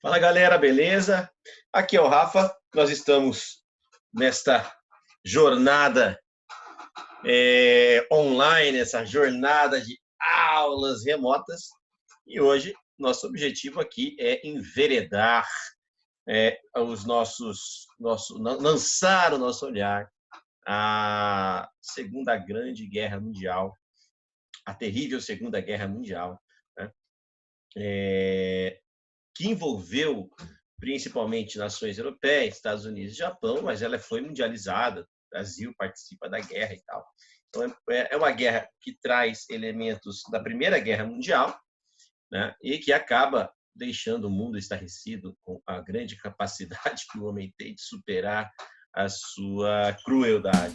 Fala galera, beleza? Aqui é o Rafa. Nós estamos nesta jornada online, essa jornada de aulas remotas. E hoje nosso objetivo aqui é enveredar lançar o nosso olhar à Segunda Grande Guerra Mundial, a terrível Segunda Guerra Mundial, né? Que envolveu principalmente nações europeias, Estados Unidos e Japão, mas ela foi mundializada. O Brasil participa da guerra e tal. Então, é uma guerra que traz elementos da Primeira Guerra Mundial, né, e que acaba deixando o mundo estarrecido com a grande capacidade que o homem tem de superar a sua crueldade.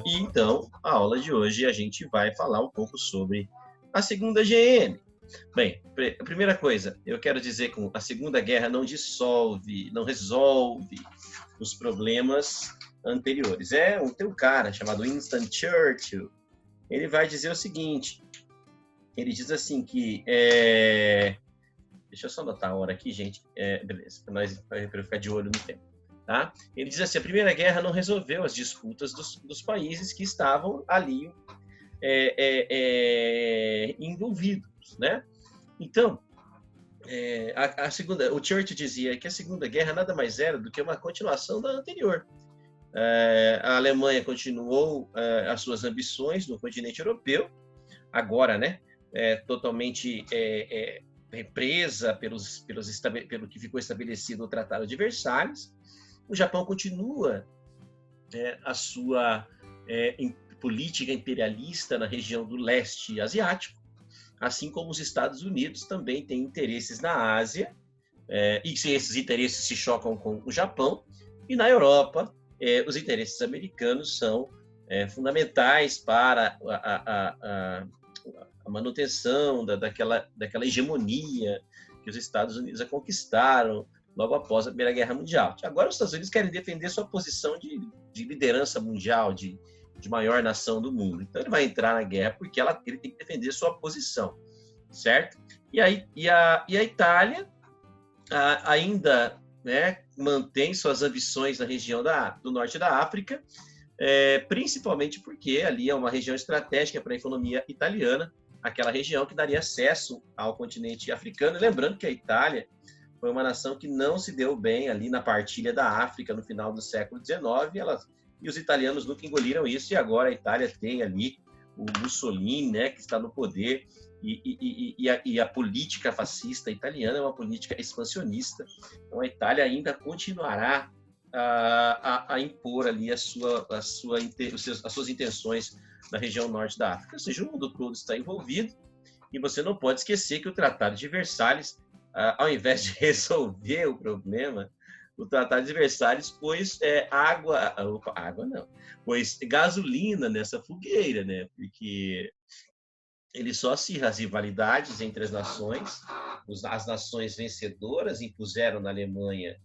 E então, a aula de hoje a gente vai falar um pouco sobre a Segunda GM. Bem, a primeira coisa, eu quero dizer que a Segunda Guerra não resolve os problemas anteriores. Tem um cara chamado Winston Churchill, ele vai dizer o seguinte, ele diz assim que... Deixa eu só anotar a hora aqui, gente. Beleza, para eu ficar de olho no tempo. Tá? Ele diz assim, a Primeira Guerra não resolveu as disputas dos países que estavam ali envolvidos, né? Então, o Churchill dizia que a Segunda Guerra nada mais era do que uma continuação da anterior. A Alemanha continuou as suas ambições no continente europeu, agora, né, totalmente represa pelo que ficou estabelecido no Tratado de Versalhes. O Japão continua a sua política imperialista na região do leste asiático, assim como os Estados Unidos também têm interesses na Ásia, e se esses interesses se chocam com o Japão, e na Europa, os interesses americanos são fundamentais para a manutenção daquela hegemonia que os Estados Unidos conquistaram logo após a Primeira Guerra Mundial. Agora os Estados Unidos querem defender sua posição de liderança mundial, de maior nação do mundo. Então ele vai entrar na guerra porque ele tem que defender sua posição, certo? E a Itália ainda, né, mantém suas ambições na região do norte da África, principalmente porque ali é uma região estratégica para a economia italiana, aquela região que daria acesso ao continente africano. E lembrando que a Itália foi uma nação que não se deu bem ali na partilha da África no final do século XIX, e os italianos nunca engoliram isso, e agora a Itália tem ali o Mussolini, né, que está no poder, e a política fascista italiana é uma política expansionista. Então a Itália ainda continuará a impor ali as suas intenções na região norte da África. Ou seja, o mundo todo está envolvido, e você não pode esquecer que o Tratado de Versalhes, ao invés de resolver o problema, o Tratado de Versalhes pôs pôs gasolina nessa fogueira, né? Porque ele só acirra as rivalidades entre as nações. As nações vencedoras impuseram na Alemanha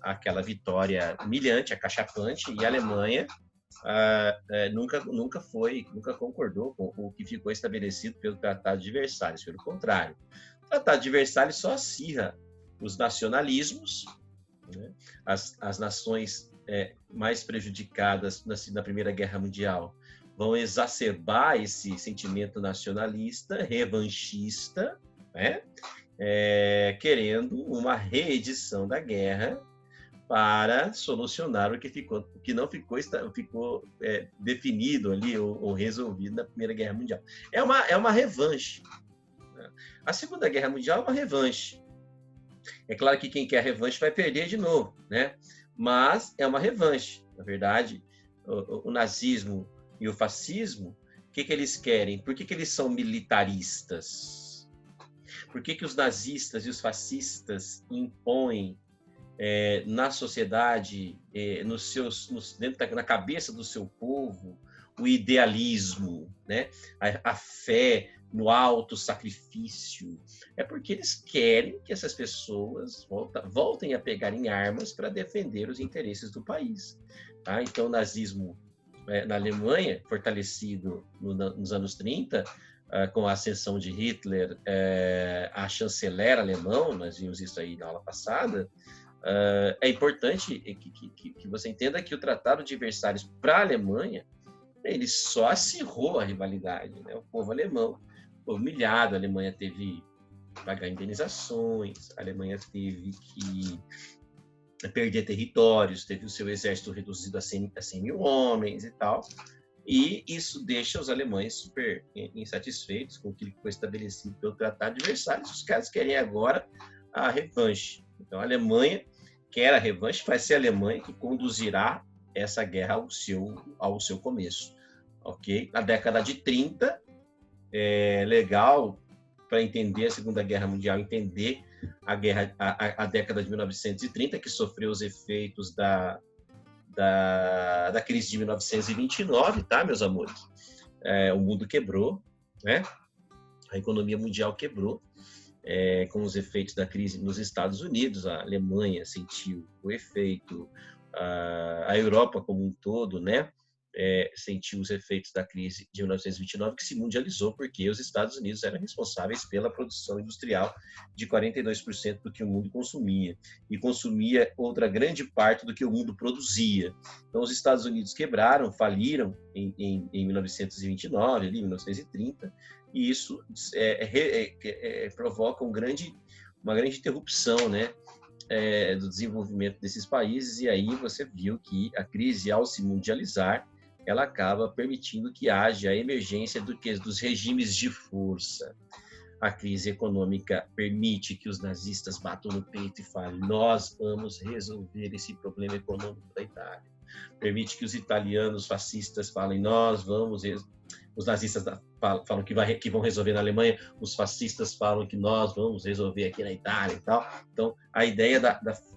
aquela vitória humilhante, acachapante, e a Alemanha nunca concordou com o que ficou estabelecido pelo Tratado de Versalhes. Pelo contrário, o Tratado de Versalhes só acirra os nacionalismos, né? As nações mais prejudicadas na Primeira Guerra Mundial vão exacerbar esse sentimento nacionalista, revanchista, né? Querendo uma reedição da guerra para solucionar o que não ficou definido ali ou resolvido na Primeira Guerra Mundial. É uma revanche. Né? A Segunda Guerra Mundial é uma revanche. É claro que quem quer revanche vai perder de novo, né? Mas é uma revanche. Na verdade, o nazismo e o fascismo, o que eles querem? Por que eles são militaristas? Por que os nazistas e os fascistas impõem na sociedade, na cabeça do seu povo, o idealismo, né? A fé no alto sacrifício? É porque eles querem que essas pessoas voltem a pegar em armas para defender os interesses do país. Tá? Então, o nazismo na Alemanha, fortalecido nos anos 30, com a ascensão de Hitler, a chanceler alemão, nós vimos isso aí na aula passada. É importante que você entenda que o Tratado de Versalhes para a Alemanha, ele só acirrou a rivalidade, né? O povo alemão foi humilhado, a Alemanha teve que pagar indenizações, a Alemanha teve que perder territórios, teve o seu exército reduzido a 100 mil homens e tal, e isso deixa os alemães super insatisfeitos com aquilo que foi estabelecido pelo Tratado de Versalhes. Os caras querem agora a revanche. Então a Alemanha quer a revanche, vai ser a Alemanha que conduzirá essa guerra ao seu começo. Ok? Na década de 30, é legal para entender a Segunda Guerra Mundial, entender a década de 1930, que sofreu os efeitos da crise de 1929, tá, meus amores? O mundo quebrou, né? A economia mundial quebrou, com os efeitos da crise nos Estados Unidos. A Alemanha sentiu o efeito, a Europa como um todo, né? Sentiu os efeitos da crise de 1929, que se mundializou porque os Estados Unidos eram responsáveis pela produção industrial de 42% do que o mundo consumia, e consumia outra grande parte do que o mundo produzia. Então, os Estados Unidos quebraram, faliram em 1929, ali, 1930, e isso provoca uma grande interrupção, né? Do desenvolvimento desses países, e aí você viu que a crise, ao se mundializar, ela acaba permitindo que haja a emergência dos regimes de força. A crise econômica permite que os nazistas batam no peito e falem: nós vamos resolver esse problema econômico da Itália. Permite que os italianos fascistas falem: nós vamos... Os nazistas falam que vão resolver na Alemanha, os fascistas falam que nós vamos resolver aqui na Itália e tal. Então, a ideia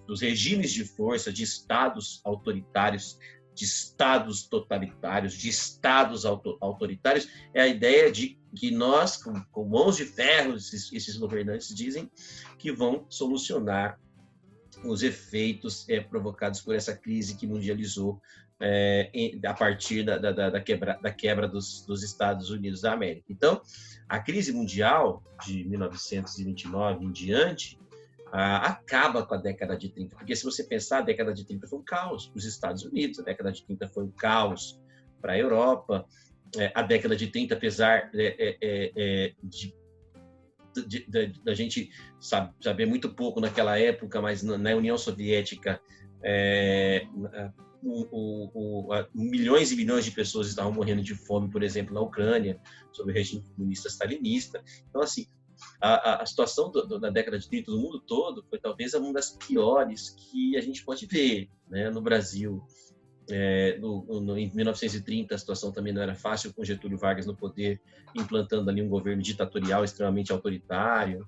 dos regimes de força, de estados autoritários, de estados totalitários, de estados autoritários, é a ideia de que nós, com mãos de ferro, esses governantes dizem que vão solucionar os efeitos provocados por essa crise que mundializou a partir da quebra dos Estados Unidos da América. Então, a crise mundial de 1929 em diante acaba com a década de 30, porque se você pensar, a década de 30 foi um caos para os Estados Unidos, a década de 30 foi um caos para a Europa, a década de 30, apesar da gente saber muito pouco naquela época, mas na União Soviética milhões e milhões de pessoas estavam morrendo de fome, por exemplo, na Ucrânia, sob o regime comunista stalinista. Então, assim, a situação da década de 30 do mundo todo foi talvez uma das piores que a gente pode ver, né? No Brasil, em 1930, a situação também não era fácil, com Getúlio Vargas no poder, implantando ali um governo ditatorial extremamente autoritário.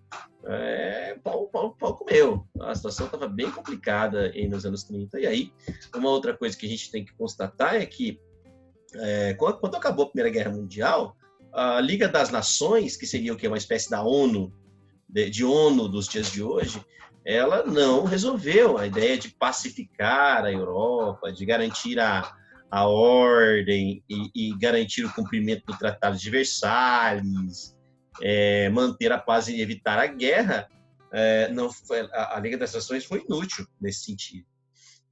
Pau comeu. A situação estava bem complicada nos anos 30. E aí, uma outra coisa que a gente tem que constatar é que, quando acabou a Primeira Guerra Mundial, a Liga das Nações, que seria o quê? Uma espécie da ONU, de ONU dos dias de hoje, ela não resolveu a ideia de pacificar a Europa, de garantir a ordem e garantir o cumprimento do Tratado de Versalhes, manter a paz e evitar a guerra. A Liga das Nações foi inútil nesse sentido,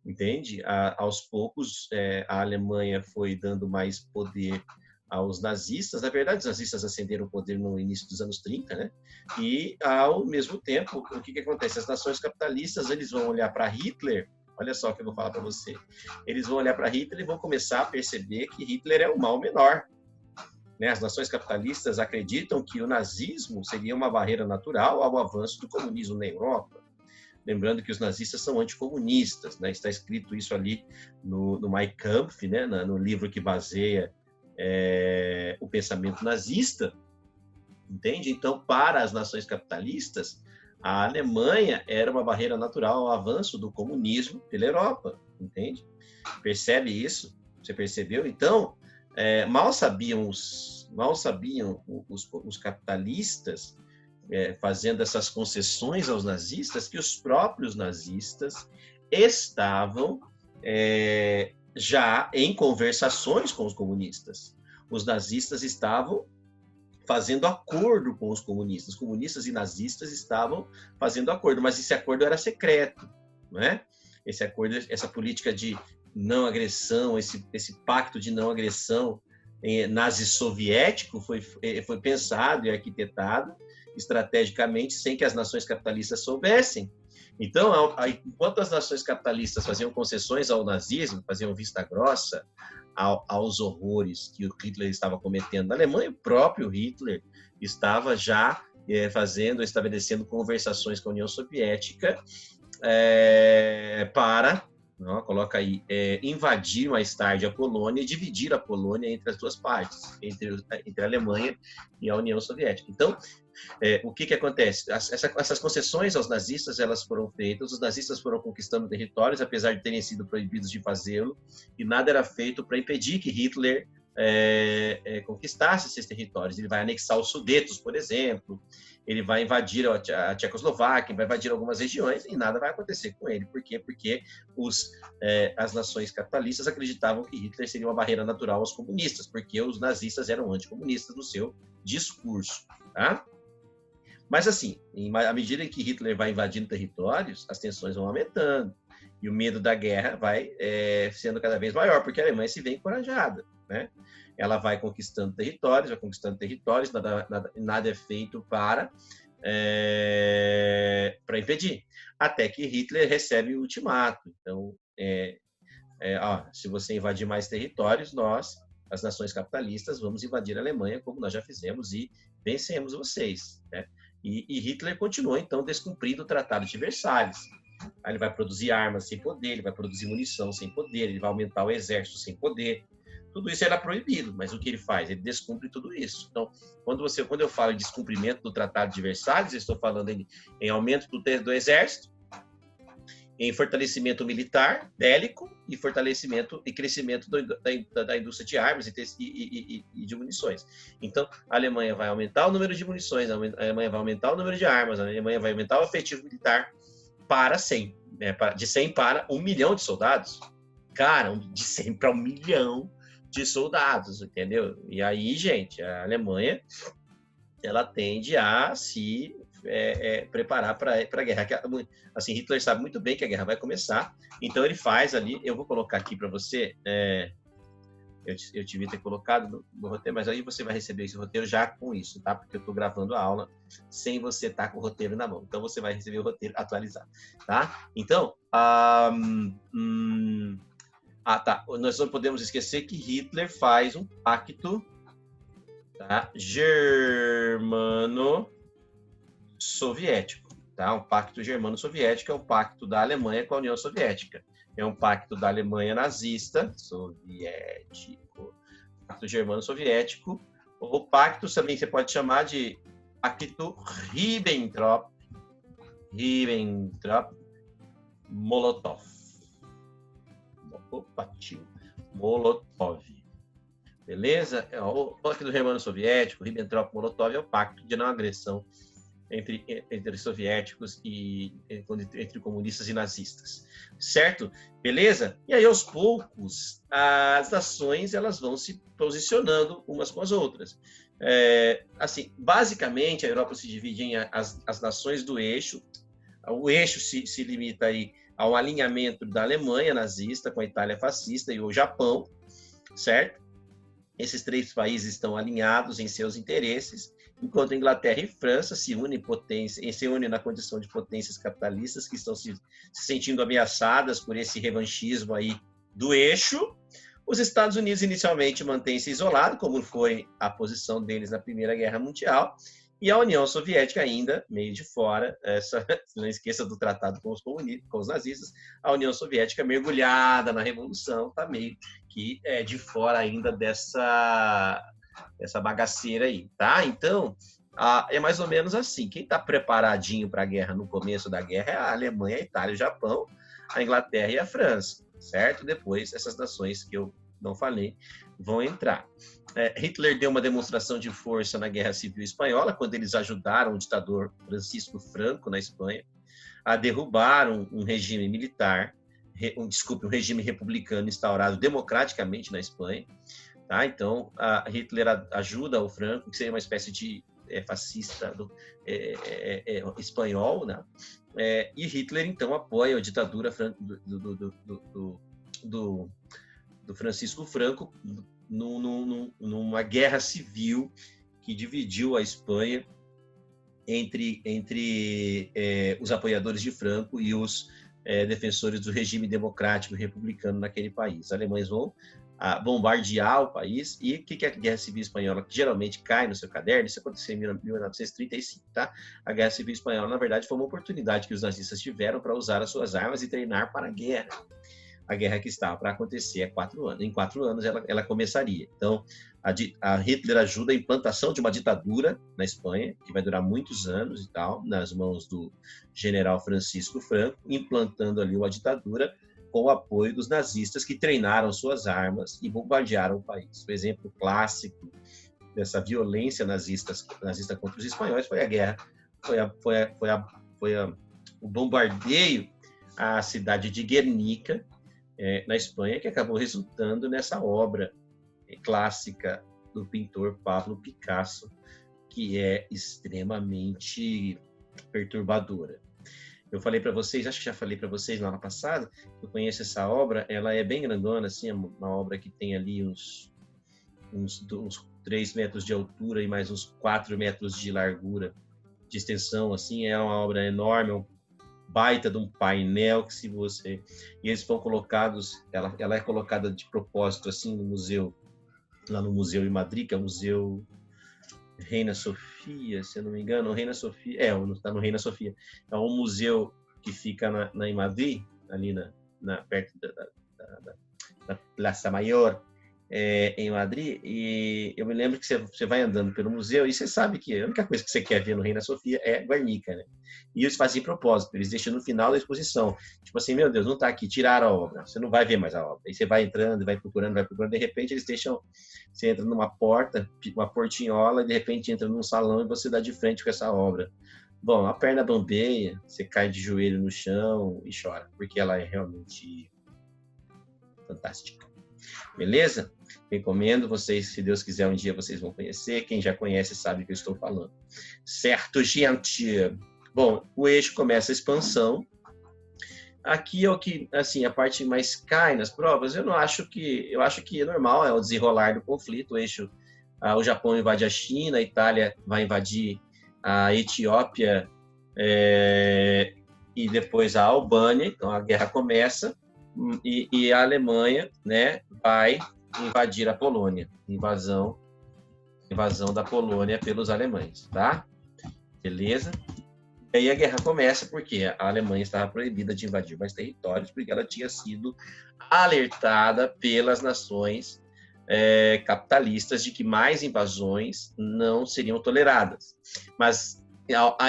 entende? Aos poucos, a Alemanha foi dando mais poder aos nazistas. Na verdade, os nazistas ascenderam o poder no início dos anos 30, né? E, ao mesmo tempo, o que acontece? As nações capitalistas, eles vão olhar para Hitler, olha só o que eu vou falar para você, eles vão olhar para Hitler e vão começar a perceber que Hitler é o mal menor, né? As nações capitalistas acreditam que o nazismo seria uma barreira natural ao avanço do comunismo na Europa. Lembrando que os nazistas são anticomunistas, né? Está escrito isso ali no Mein Kampf, né? No livro que baseia o pensamento nazista, entende? Então, para as nações capitalistas, a Alemanha era uma barreira natural ao avanço do comunismo pela Europa, entende? Percebe isso? Você percebeu? Então, mal sabiam os capitalistas, fazendo essas concessões aos nazistas, que os próprios nazistas estavam já em conversações com os comunistas. Os nazistas estavam fazendo acordo com os comunistas e nazistas estavam fazendo acordo, mas esse acordo era secreto, não é? Esse acordo, essa política de não agressão, esse pacto de não agressão nazi-soviético foi pensado e arquitetado estrategicamente sem que as nações capitalistas soubessem. Então, enquanto as nações capitalistas faziam concessões ao nazismo, faziam vista grossa aos horrores que o Hitler estava cometendo na Alemanha, o próprio Hitler estava já estabelecendo conversações com a União Soviética para, coloca aí, invadir mais tarde a Polônia e dividir a Polônia entre as duas partes, entre a Alemanha e a União Soviética. Então, o que acontece? Essas concessões aos nazistas, elas foram feitas, os nazistas foram conquistando territórios, apesar de terem sido proibidos de fazê-lo, e nada era feito para impedir que Hitler conquistasse esses territórios. Ele vai anexar os Sudetos, por exemplo, ele vai invadir a Tchecoslováquia, vai invadir algumas regiões, e nada vai acontecer com ele. Por quê? Porque as nações capitalistas acreditavam que Hitler seria uma barreira natural aos comunistas, porque os nazistas eram anticomunistas no seu discurso, tá? Mas, assim, à medida em que Hitler vai invadindo territórios, as tensões vão aumentando e o medo da guerra vai sendo cada vez maior, porque a Alemanha se vê encorajada, né? Ela vai conquistando territórios, nada é feito para impedir, até que Hitler recebe o ultimato. Então, se você invadir mais territórios, nós, as nações capitalistas, vamos invadir a Alemanha, como nós já fizemos, e vencemos vocês, né? E Hitler continuou, então, descumprindo o Tratado de Versalhes. Aí ele vai produzir armas sem poder, ele vai produzir munição sem poder, ele vai aumentar o exército sem poder. Tudo isso era proibido, mas o que ele faz? Ele descumpre tudo isso. Então, quando eu falo em descumprimento do Tratado de Versalhes, eu estou falando em aumento do exército, em fortalecimento militar, bélico, e fortalecimento e crescimento da indústria de armas e de munições. Então, a Alemanha vai aumentar o número de munições, a Alemanha vai aumentar o número de armas, a Alemanha vai aumentar o efetivo militar para 100, né? De 100 para 1 milhão de soldados. Cara, de 100 para 1 milhão de soldados, entendeu? E aí, gente, a Alemanha, ela tende a se preparar para a guerra. Assim, Hitler sabe muito bem que a guerra vai começar, então ele faz ali, eu vou colocar aqui para você, eu devia ter colocado no roteiro, mas aí você vai receber esse roteiro já com isso, tá? Porque eu estou gravando a aula sem você estar com o roteiro na mão, então você vai receber o roteiro atualizado, tá? Então, tá. Nós não podemos esquecer que Hitler faz um pacto, tá? Germano-soviético, tá? Um pacto germano-soviético é o pacto da Alemanha com a União Soviética. É um pacto da Alemanha nazista, soviético, pacto germano-soviético, ou pacto também você pode chamar de pacto Ribbentrop-Molotov. Molotov. Beleza? O pacto germano-soviético, Ribbentrop-Molotov, é o pacto de não agressão entre soviéticos e entre comunistas e nazistas, certo? Beleza? E aí, aos poucos, as nações elas vão se posicionando umas com as outras. Assim, basicamente, a Europa se divide em as nações do eixo. O eixo se limita aí ao alinhamento da Alemanha nazista com a Itália fascista e o Japão, certo? Esses três países estão alinhados em seus interesses, enquanto Inglaterra e França se unem na condição de potências capitalistas que estão se sentindo ameaçadas por esse revanchismo aí do eixo. Os Estados Unidos inicialmente mantêm-se isolados, como foi a posição deles na Primeira Guerra Mundial, e a União Soviética ainda meio de fora. Não esqueça do tratado com os nazistas, a União Soviética mergulhada na Revolução, está meio que de fora ainda dessa bagaceira aí, tá? Então, é mais ou menos assim. Quem está preparadinho para a guerra no começo da guerra é a Alemanha, a Itália, o Japão, a Inglaterra e a França, certo? Depois, essas nações que eu não falei vão entrar. Hitler deu uma demonstração de força na Guerra Civil Espanhola, quando eles ajudaram o ditador Francisco Franco, na Espanha, a derrubar um regime militar um regime republicano instaurado democraticamente na Espanha. Tá? Então, Hitler ajuda o Franco, que seria uma espécie de fascista espanhol, né? E Hitler, então, apoia a ditadura do Francisco Franco numa guerra civil que dividiu a Espanha entre os apoiadores de Franco e os defensores do regime democrático republicano naquele país. Os alemães vão bombardear o país. E o que é a Guerra Civil Espanhola, que geralmente cai no seu caderno? Isso aconteceu em 1935, tá? A Guerra Civil Espanhola, na verdade, foi uma oportunidade que os nazistas tiveram para usar as suas armas e treinar para a guerra. A guerra que estava para acontecer há 4 anos. Em 4 anos ela começaria. Então, a Hitler ajuda a implantação de uma ditadura na Espanha, que vai durar muitos anos e tal, nas mãos do general Francisco Franco, implantando ali uma ditadura com o apoio dos nazistas, que treinaram suas armas e bombardearam o país. O exemplo clássico dessa violência nazista contra os espanhóis foi a guerra, o bombardeio à cidade de Guernica, na Espanha, que acabou resultando nessa obra clássica do pintor Pablo Picasso, que é extremamente perturbadora. Eu falei para vocês, acho que já falei para vocês na aula passada, eu conheço essa obra, ela é bem grandona, assim, é uma obra que tem ali uns 3 metros de altura e mais uns 4 metros de largura, de extensão, assim, é uma obra enorme, um baita de um painel que se você... E eles foram colocados, ela é colocada de propósito, assim, no museu, lá no museu em Madrid, que é o Museu Reina Sofia, se eu não me engano, Reina Sofia, está no Reina Sofia. É um museu que fica em Madrid, ali perto da Plaza Maior, em Madrid, e eu me lembro que você vai andando pelo museu e você sabe que a única coisa que você quer ver no Reina Sofia é Guernica, né? E eles fazem propósito, eles deixam no final da exposição, tipo assim, meu Deus, não está aqui, tiraram a obra, você não vai ver mais a obra. Aí você vai entrando, vai procurando, de repente eles deixam, você entra numa porta, uma portinhola, e de repente entra num salão e você dá de frente com essa obra. Bom, a perna bambeia, você cai de joelho no chão e chora, porque ela é realmente fantástica. Beleza? Recomendo vocês, se Deus quiser, um dia vocês vão conhecer. Quem já conhece sabe o que eu estou falando. Certo, gente? Bom, o eixo começa a expansão. Aqui é o que, assim, a parte mais cai nas provas. Eu acho que é normal, é o desenrolar do conflito. O eixo, o Japão invade a China, a Itália vai invadir a Etiópia e depois a Albânia. Então a guerra começa. E a Alemanha, né, vai invadir a Polônia, invasão da Polônia pelos alemães, tá? Beleza? E aí a guerra começa porque a Alemanha estava proibida de invadir mais territórios, porque ela tinha sido alertada pelas nações capitalistas de que mais invasões não seriam toleradas. Mas,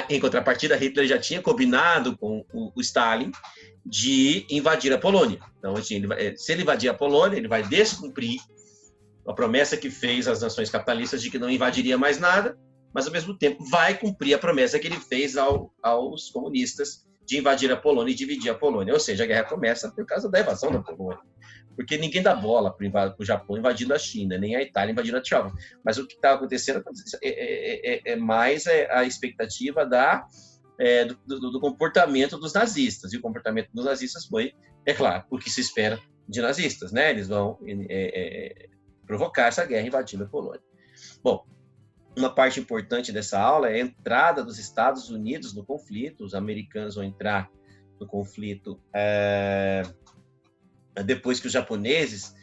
em contrapartida, Hitler já tinha combinado com o Stalin de invadir a Polônia. Então, assim, se ele invadir a Polônia, ele vai descumprir a promessa que fez às nações capitalistas de que não invadiria mais nada, mas, ao mesmo tempo, vai cumprir a promessa que ele fez aos comunistas de invadir a Polônia e dividir a Polônia. Ou seja, a guerra começa por causa da invasão da Polônia. Porque ninguém dá bola para o Japão invadindo a China, nem a Itália invadindo a Etiópia. Mas o que está acontecendo é mais a expectativa do comportamento dos nazistas. E o comportamento dos nazistas foi, é claro, o que se espera de nazistas, né? Eles vão provocar essa guerra invadindo a Polônia. Bom, uma parte importante dessa aula é a entrada dos Estados Unidos no conflito. Os americanos vão entrar no conflito depois que os japoneses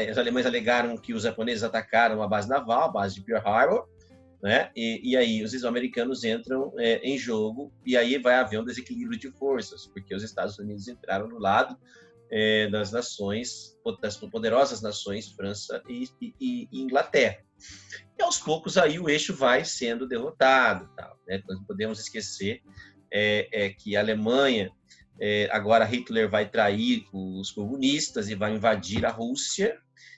os alemães alegaram que os japoneses atacaram a base naval, a base de Pearl Harbor, né? E aí os americanos entram em jogo, e aí vai haver um desequilíbrio de forças, porque os Estados Unidos entraram no lado das poderosas nações França e Inglaterra. E aos poucos aí o eixo vai sendo derrotado, tá, né? Nós não podemos esquecer que a Alemanha, agora Hitler vai trair os comunistas e vai invadir a Rússia.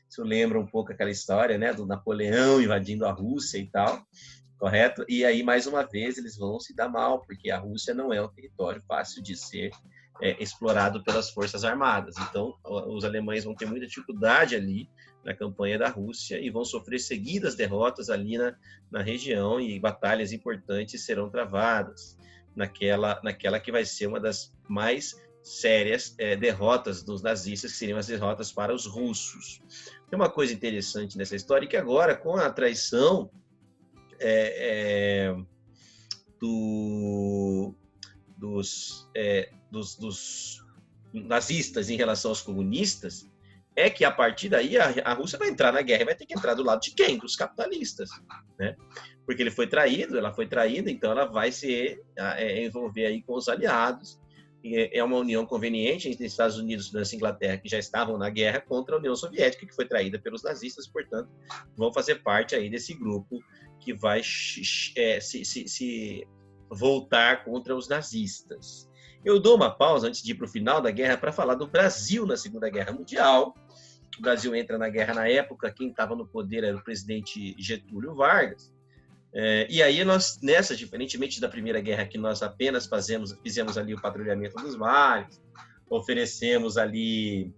Isso lembra um pouco aquela história, né, do Napoleão invadindo a Rússia e tal, correto? E aí, mais uma vez, eles vão se dar mal, porque a Rússia não é um território fácil de ser explorado pelas forças armadas. Então, os alemães vão ter muita dificuldade ali na campanha da Rússia e vão sofrer seguidas derrotas ali na região, e batalhas importantes serão travadas naquela que vai ser uma das mais sérias derrotas dos nazistas, que seriam as derrotas para os russos. Tem uma coisa interessante nessa história, que agora, com a traição dos nazistas em relação aos comunistas, é que a partir daí a Rússia vai entrar na guerra e vai ter que entrar do lado de quem? Dos capitalistas, né? Porque ela foi traída, então ela vai se envolver aí com os aliados. É uma união conveniente entre Estados Unidos, França e Inglaterra, que já estavam na guerra, contra a União Soviética, que foi traída pelos nazistas, portanto, vão fazer parte aí desse grupo que vai se voltar contra os nazistas. Eu dou uma pausa antes de ir para o final da guerra para falar do Brasil na Segunda Guerra Mundial. O Brasil entra na guerra na época, quem estava no poder era o presidente Getúlio Vargas. E aí nós, diferentemente da Primeira Guerra, que nós apenas fizemos ali o patrulhamento dos mares, oferecemos ali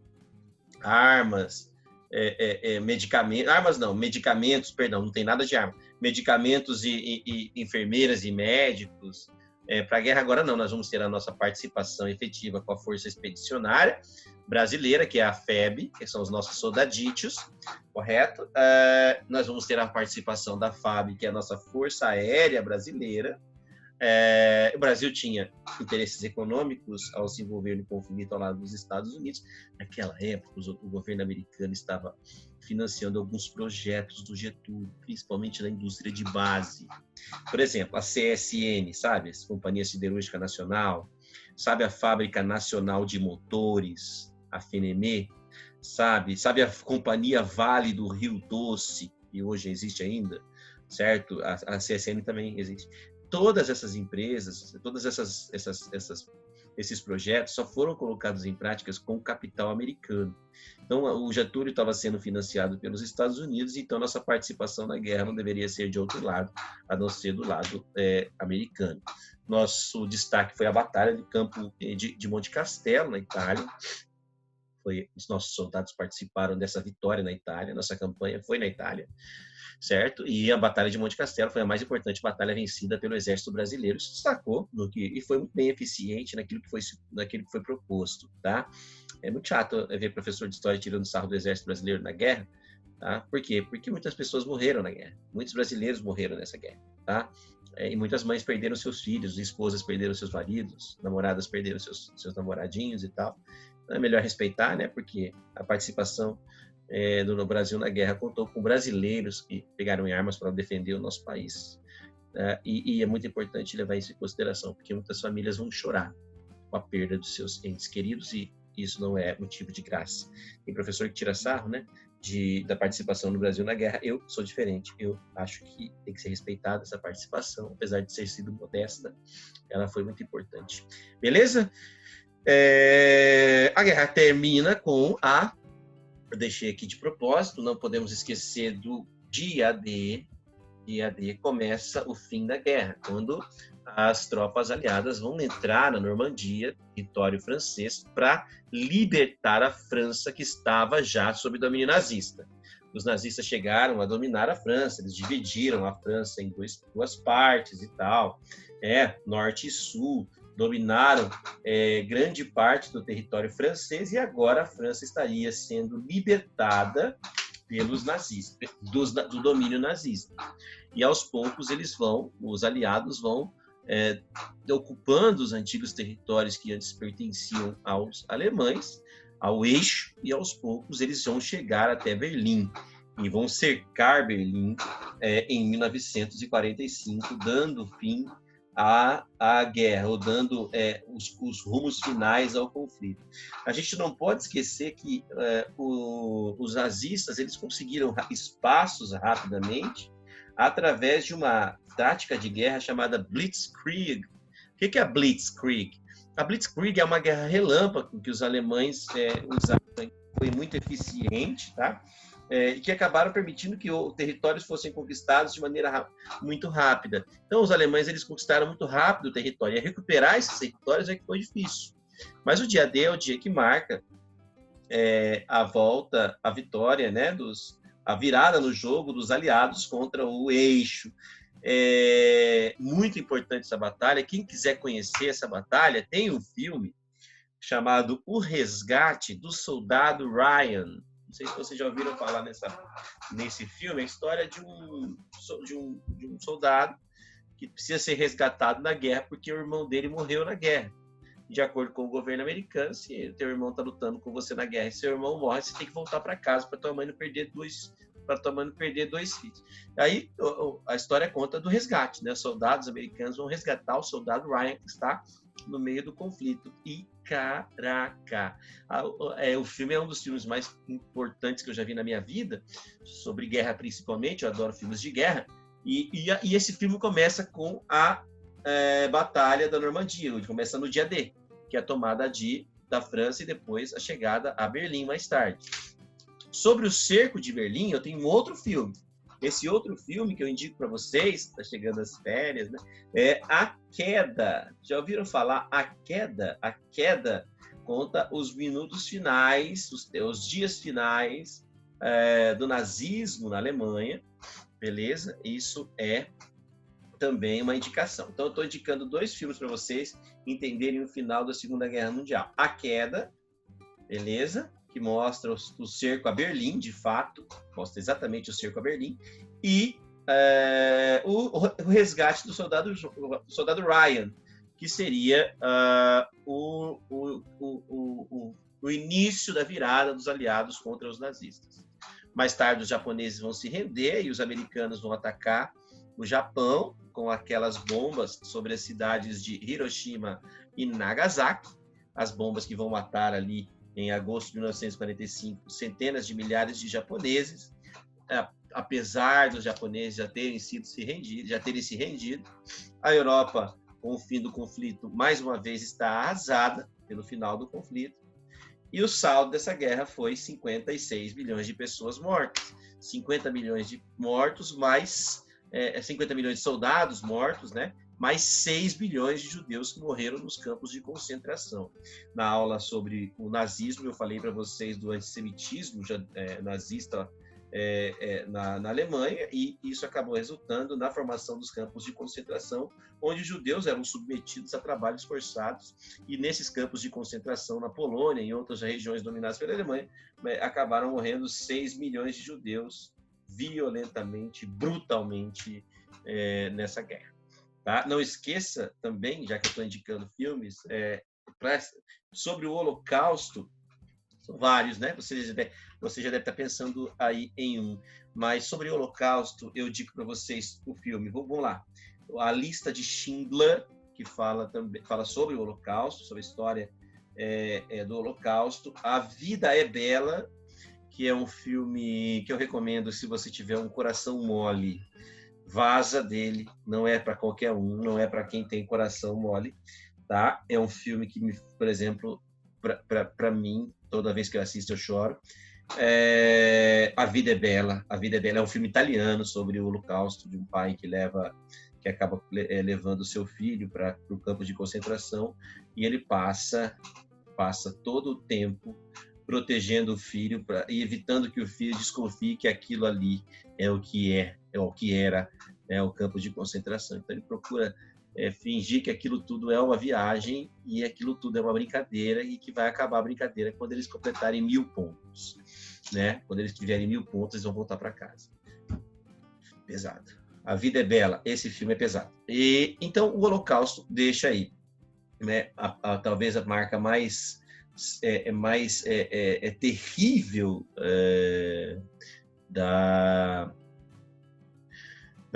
medicamentos, não tem nada de arma, medicamentos e enfermeiras e médicos. Para a guerra agora não, nós vamos ter a nossa participação efetiva com a Força Expedicionária Brasileira, que é a FEB, que são os nossos soldaditos, correto? Nós vamos ter a participação da FAB, que é a nossa Força Aérea Brasileira. O Brasil tinha interesses econômicos ao se envolver no conflito ao lado dos Estados Unidos. Naquela época, o governo americano estava financiando alguns projetos do Getúlio, principalmente na indústria de base. Por exemplo, a CSN, sabe? A Companhia Siderúrgica Nacional, sabe a Fábrica Nacional de Motores, a FNM, sabe a Companhia Vale do Rio Doce, que hoje existe ainda, certo? A CSN também existe. Todas essas empresas, esses projetos só foram colocados em práticas com capital americano. Então, o Getúlio estava sendo financiado pelos Estados Unidos, então nossa participação na guerra não deveria ser de outro lado, a não ser do lado americano. Nosso destaque foi a Batalha do Campo de Monte Castelo, na Itália. Os nossos soldados participaram dessa vitória na Itália, nossa campanha foi na Itália, certo? E a Batalha de Monte Castelo foi a mais importante batalha vencida pelo Exército Brasileiro, se destacou e foi muito bem eficiente naquilo que foi proposto, tá? É muito chato ver professor de história tirando sarro do Exército Brasileiro na guerra, tá? Por quê? Porque muitas pessoas morreram na guerra, muitos brasileiros morreram nessa guerra, tá? E muitas mães perderam seus filhos, esposas perderam seus maridos, namoradas perderam seus namoradinhos e tal. Então é melhor respeitar, né? Porque a participação do Brasil na guerra contou com brasileiros que pegaram em armas para defender o nosso país. E é muito importante levar isso em consideração, porque muitas famílias vão chorar com a perda dos seus entes queridos, e isso não é motivo de graça. Tem professor que tira sarro, né, da participação do Brasil na guerra. Eu sou diferente. Eu acho que tem que ser respeitada essa participação, apesar de ter sido modesta, ela foi muito importante. Beleza? A guerra termina com eu deixei aqui de propósito, não podemos esquecer do dia D. Dia D começa o fim da guerra, quando as tropas aliadas vão entrar na Normandia, território francês, para libertar a França, que estava já sob domínio nazista. Os nazistas chegaram a dominar a França, eles dividiram a França em duas partes e tal, norte e sul, dominaram grande parte do território francês, e agora a França estaria sendo libertada pelos nazistas, do domínio nazista. E aos poucos os aliados vão ocupando os antigos territórios que antes pertenciam aos alemães, ao eixo, e aos poucos eles vão chegar até Berlim e vão cercar Berlim em 1945, dando fim à guerra, ou dando os rumos finais ao conflito. A gente não pode esquecer que os nazistas eles conseguiram espaços rapidamente através de uma tática de guerra chamada Blitzkrieg. O que é a Blitzkrieg? A Blitzkrieg é uma guerra relâmpago que os alemães usaram, foi muito eficiente, tá? E que acabaram permitindo que os territórios fossem conquistados de maneira muito rápida. Então, os alemães eles conquistaram muito rápido o território, e recuperar esses territórios é que foi difícil. Mas o dia D é o dia que marca a volta, a vitória, né, a virada no jogo dos aliados contra o Eixo. É muito importante essa batalha. Quem quiser conhecer essa batalha, tem um filme chamado O Resgate do Soldado Ryan. Não sei se vocês já ouviram falar nesse filme. É a história de um soldado que precisa ser resgatado na guerra porque o irmão dele morreu na guerra. De acordo com o governo americano, se teu irmão está lutando com você na guerra e seu irmão morre, você tem que voltar para casa para tua mãe não perder dois filhos. Aí a história conta do resgate, né? Soldados americanos vão resgatar o soldado Ryan, que está no meio do conflito. E caraca! O filme é um dos filmes mais importantes que eu já vi na minha vida, sobre guerra principalmente. Eu adoro filmes de guerra. E esse filme começa com a Batalha da Normandia, começa no dia D, que é a tomada da França e depois a chegada a Berlim mais tarde. Sobre o cerco de Berlim, eu tenho um outro filme. Esse outro filme que eu indico para vocês, está chegando as férias, né? É A Queda. Já ouviram falar A Queda? A Queda conta os minutos finais, os dias finais do nazismo na Alemanha, beleza? Isso é também uma indicação. Então, eu estou indicando 2 filmes para vocês entenderem o final da Segunda Guerra Mundial. A Queda, beleza? Que mostra o cerco a Berlim, de fato, mostra exatamente o cerco a Berlim, e o resgate do soldado Ryan, que seria o início da virada dos aliados contra os nazistas. Mais tarde, os japoneses vão se render e os americanos vão atacar o Japão com aquelas bombas sobre as cidades de Hiroshima e Nagasaki, as bombas que vão matar ali em agosto de 1945 centenas de milhares de japoneses, apesar dos japoneses já terem se rendido. A Europa, com o fim do conflito, mais uma vez está arrasada pelo final do conflito. E o saldo dessa guerra foi 56 milhões de pessoas mortas. 50 milhões de mortos, mais 50 milhões de soldados mortos, né? Mais 6 milhões de judeus que morreram nos campos de concentração. Na aula sobre o nazismo, eu falei para vocês do antissemitismo nazista na Alemanha, e isso acabou resultando na formação dos campos de concentração, onde os judeus eram submetidos a trabalhos forçados, e nesses campos de concentração na Polônia e em outras regiões dominadas pela Alemanha, acabaram morrendo 6 milhões de judeus violentamente, brutalmente nessa guerra. Tá? Não esqueça também, já que eu estou indicando filmes, sobre o Holocausto. São vários, né? Você já deve estar pensando aí em um. Mas sobre o Holocausto, eu digo para vocês o filme. Vamos lá. A Lista de Schindler, que fala sobre o Holocausto, sobre a história do Holocausto. A Vida é Bela, que é um filme que eu recomendo se você tiver um coração mole. Vaza dele, não é para qualquer um, não é para quem tem coração mole, tá? É um filme que, por exemplo, para mim, toda vez que eu assisto eu choro. A Vida é Bela. A Vida é Bela é um filme italiano sobre o Holocausto, de um pai que acaba levando o seu filho para o campo de concentração, e ele passa todo o tempo protegendo o filho e evitando que o filho desconfie que aquilo ali é o que era o campo de concentração. Então ele procura fingir que aquilo tudo é uma viagem e aquilo tudo é uma brincadeira, e que vai acabar a brincadeira quando eles completarem 1000 pontos, né? Quando eles tiverem 1000 pontos, eles vão voltar para casa. Pesado. A Vida é Bela. Esse filme é pesado. E então o Holocausto deixa aí, né? Talvez a marca mais terrível da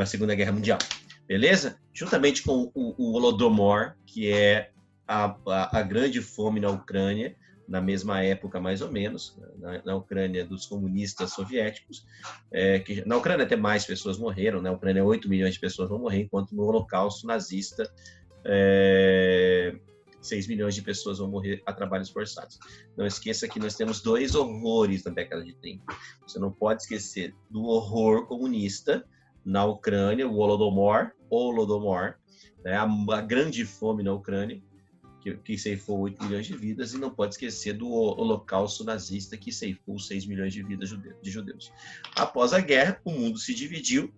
Segunda Guerra Mundial, beleza? Juntamente com o Holodomor, que é a grande fome na Ucrânia, na mesma época, mais ou menos, na Ucrânia dos comunistas soviéticos, que na Ucrânia até mais pessoas morreram, na Ucrânia 8 milhões de pessoas vão morrer, enquanto no Holocausto nazista 6 milhões de pessoas vão morrer a trabalhos forçados. Não esqueça que nós temos 2 horrores da década de 30. Você não pode esquecer do horror comunista na Ucrânia, o Holodomor, né, a grande fome na Ucrânia, que ceifou 8 milhões de vidas, e não pode esquecer do holocausto nazista, que ceifou 6 milhões de vidas de judeus. Após a guerra, o mundo se dividiu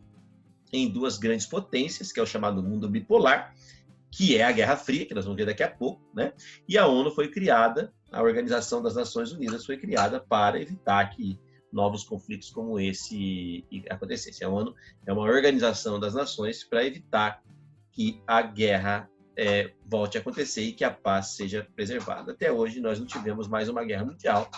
em duas grandes potências, que é o chamado mundo bipolar, que é a Guerra Fria, que nós vamos ver daqui a pouco, né? E a ONU foi criada, a Organização das Nações Unidas foi criada para evitar que novos conflitos como esse acontecessem. A ONU é uma organização das nações para evitar que a guerra volte a acontecer e que a paz seja preservada. Até hoje nós não tivemos mais uma guerra mundial,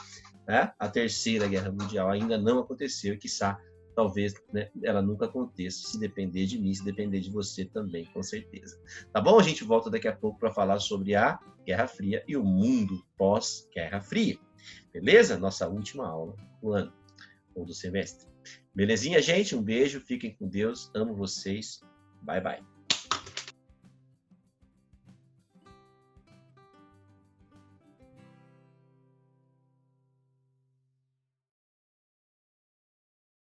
né? A terceira guerra mundial ainda não aconteceu e, quiçá, talvez, né, ela nunca aconteça, se depender de mim, se depender de você também, com certeza. Tá bom? A gente volta daqui a pouco para falar sobre a Guerra Fria e o mundo pós-Guerra Fria. Beleza? Nossa última aula do ano, ou do semestre. Belezinha, gente? Um beijo, fiquem com Deus, amo vocês. Bye, bye.